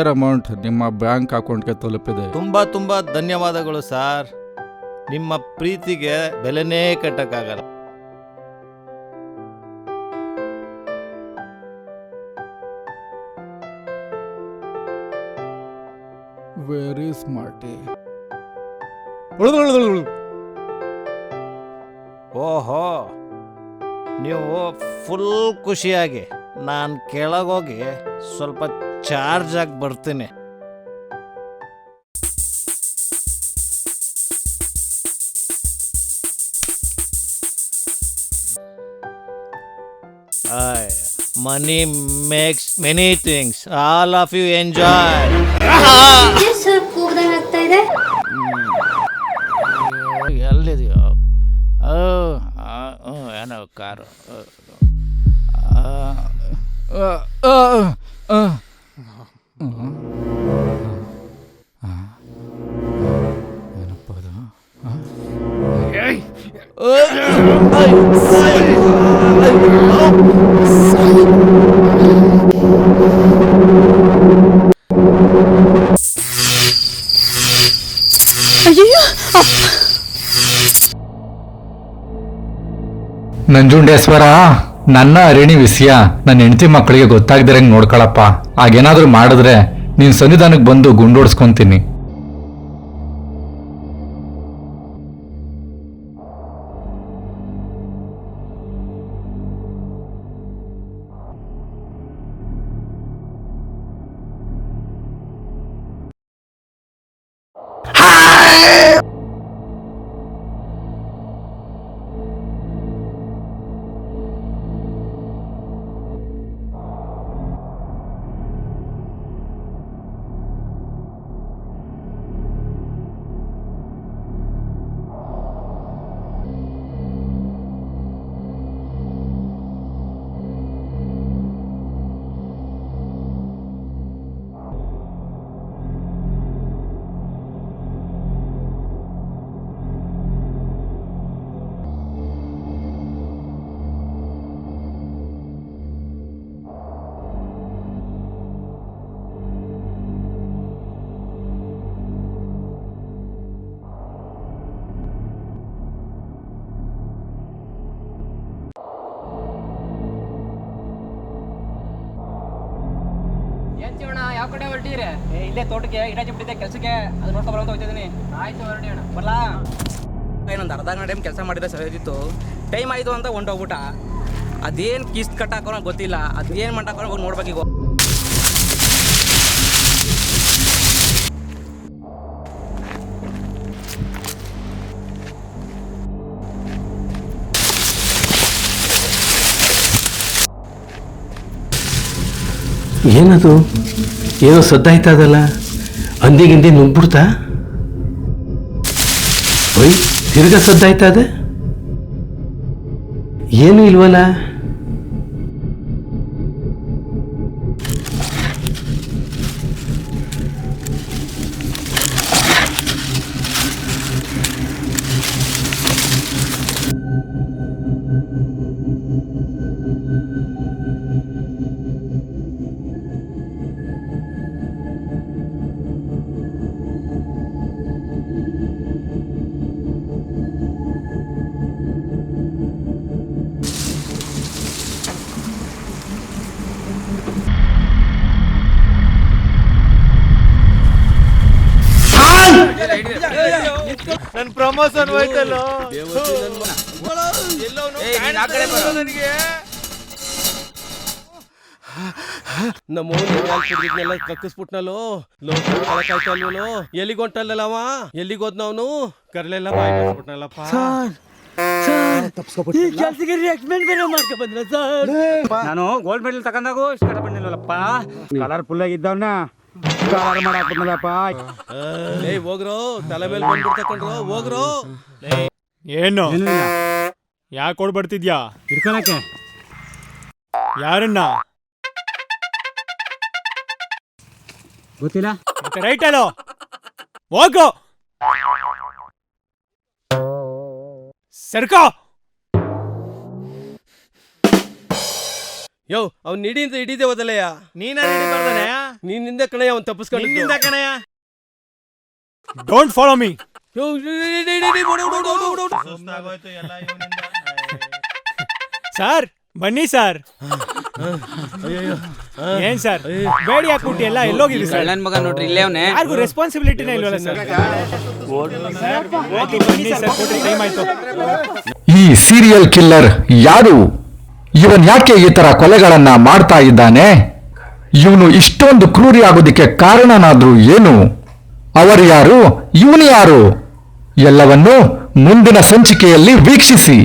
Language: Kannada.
ಶೇರ್ ಅಮೌಂಟ್ ನಿಮ್ಮ ಬ್ಯಾಂಕ್ ಅಕೌಂಟ್ಗೆ ತಲುಪಿದೆ. ತುಂಬಾ ತುಂಬಾ ಧನ್ಯವಾದಗಳು ಸರ್. ನಿಮ್ಮ ಪ್ರೀತಿಗೆ ಬೆಲೆನೇ ಕಟ್ಟಕ್ಕಾಗಲ್ಲ. ವೆರಿ ಸ್ಮಾರ್ಟಿ. ಓಹೋ, ನೀವು ಫುಲ್ ಖುಷಿಯಾಗಿ ನಾನು ಕೆಳಗೋಗಿ ಸ್ವಲ್ಪ ಚಾರ್ಜ್ ಆಗಿ ಬರ್ತೀನಿ. Money makes many things. All of you enjoy. ಎಲ್ಲಿದೆಯೋ ಏನೋ ಕಾರು. ಏನಪ್ಪ ಅದು? ನಂಜುಂಡೇಶ್ವರ, ನನ್ನ ಅರಿಣಿ ವಿಷಯ ನನ್ನ ಹೆಂಡತಿ ಮಕ್ಕಳಿಗೆ ಗೊತ್ತಾಗ್ದಿರಂಗೆ ನೋಡ್ಕೊಳಪ್ಪ. ಹಾಗೇನಾದ್ರೂ ಮಾಡಿದ್ರೆ ನೀನ್ ಸನ್ನಿಧಾನಕ್ಕೆ ಬಂದು ಗುಂಡೋಡ್ಸ್ಕೊಂತೀನಿ. ಯಾವ ಕಡೆ ಹೊರಟಿರಿ? ಇಲ್ಲೇ ತೋಟಕ್ಕೆ ಗಿಡ ಚಿಬಿಟ್ಟಿದೆ ಕೆಲಸಕ್ಕೆ, ಅದು ನೋಡ್ಕೊಂಡು ಬರೋಂತ ಹೋಗ್ತಿದ್ದೀನಿ. ಆಯ್ತು, ಹೊರಡಿ ಅಣ್ಣ. ಬರಲಾ? ಇನ್ನೊಂದು ಅರ್ಧ ಗಂಟೆ ಟೈಮ್ ಕೆಲಸ ಮಾಡಿದ್ರೆ ಸರಿಯಿತ್ತು. ಟೈಮ್ ಆಯಿತು ಅಂತ ಹೊಂಟೋಗ್ಬಿಟ್ಟ. ಅದೇನು ಕಿಸ್ಟ್ ಕಟ್ ಹಾಕೋಣ ಗೊತ್ತಿಲ್ಲ, ಅದೇನು ಮಟ್ಟ ಹಾಕೊಂಡು ಹೋಗಿ ನೋಡ್ಬೇಕೀಗ. ಏನದು? ಏನೋ ಸದ್ದಾಯ್ತದಲ್ಲ, ಹಂದಿಗಿಂದಿ ನುಗ್ಬಿಡ್ತಾ? ಒಯ್, ತಿರ್ಗ ಸದ್ದಾಯ್ತದ? ಏನೂ ಇಲ್ವಲ್ಲ? ನನ್ ಪ್ರಮೋಷನ್ ಹೋಯ್ತಲ್ಲ. ನಮ್ಮನೆಲ್ಲ ಕಕ್ಕಿಸ್ಬಿಟ್ನಲ್ಲೋ. ಲೋಕಾಯ್ತಲ್ವೋ, ಎಲ್ಲಿಗೊಂಟಲ್ಲ ಅವ? ಎಲ್ಲಿಗೋದ್ನ ಅವನು? ಕರ್ಲೆಲ್ಲ ಬಾಯ್ ಬಿಟ್ಬಿಟ್ನಲ್ಲಪ್ಪ. ನಾನು ಗೋಲ್ಡ್ ಮೆಡಲ್ ತಗೊಂಡಾಗು ಇಷ್ಟ ಕಷ್ಟಪಟ್ಟಿಲ್ಲಪ್ಪ. ಕಲರ್ಫುಲ್ ಆಗಿದ್ದವನ್ನ ಹೋಗ್ರೋ, ತಲೆ ಮೇಲೆ ಬಂದ್ಬಿಡ್ತಕೊಂಡ್ರು. ಹೋಗ್ರೋ. ಏನು ಯಾಕೆ ಕೊಡ್ಬರ್ತಿದ್ಯಾ? ಇಟ್ಕೊಳಕ್ಕೆ ಯಾರನ್ನ ಗೊತ್ತಿಲ್ಲ. ರೈಟ್ ಅಲ್ಲೋ, ಹೋಗು ಸರ್ಕೋ. ಯೋ ಅವ್ನ್ ಹಿಡಿ ಅಂತ ಹಿಡಿದೆ ಹೋದಲ್ಲಯ್ಯ. ನೀನ ಹಿಡಿಬಾರ್ದಾನೆ ನಿನ್ನಿಂದ ಕಣಯ್ಯ ಅವ್ನ್ ತಪ್ಪಿಸ್ಕೊಂಡು ನಿನ್ನಿಂದ ಕಣಯ್ಯ. Don't follow me. ಸರ್ ಬನ್ನಿ ಸರ್. ಏನ್ ಸರ್ ಬೇಡಿ ಹಾಕ್ಬಿಟ್ಟು ಎಲ್ಲ ಎಲ್ಲೋಗಿದ್ರಿ ಸರ್? ಕಳ್ಳನ್ ಮಗ ನೋಡ್ರಿ ಇಲ್ಲೇ ಅವನೇ. ಯಾರಿಗೂ ರೆಸ್ಪಾನ್ಸಿಬಿಲಿಟಿನೇ ಇಲ್ವಲ್ಲ ಸರ್? ಬನ್ನಿ ಸರ್, ಕೊಟ್ರಿ ಟೈಮ್ ಆಯ್ತು. ಈ ಸೀರಿಯಲ್ ಕಿಲ್ಲರ್ ಯಾರು? ಇವನ್ ಯಾಕೆ ಈ ತರ ಕೊಲೆಗಳನ್ನ ಮಾಡ್ತಾ ಇದ್ದಾನೆ? ಇವನು ಇಷ್ಟೊಂದು ಕ್ರೂರಿ ಆಗೋದಿಕ್ಕೆ ಕಾರಣನಾದ್ರೂ ಏನು? ಅವರು ಯಾರು? ಇವನು ಯಾರು? ಎಲ್ಲವನ್ನೂ ಮುಂದಿನ ಸಂಚಿಕೆಯಲ್ಲಿ ವೀಕ್ಷಿಸಿ.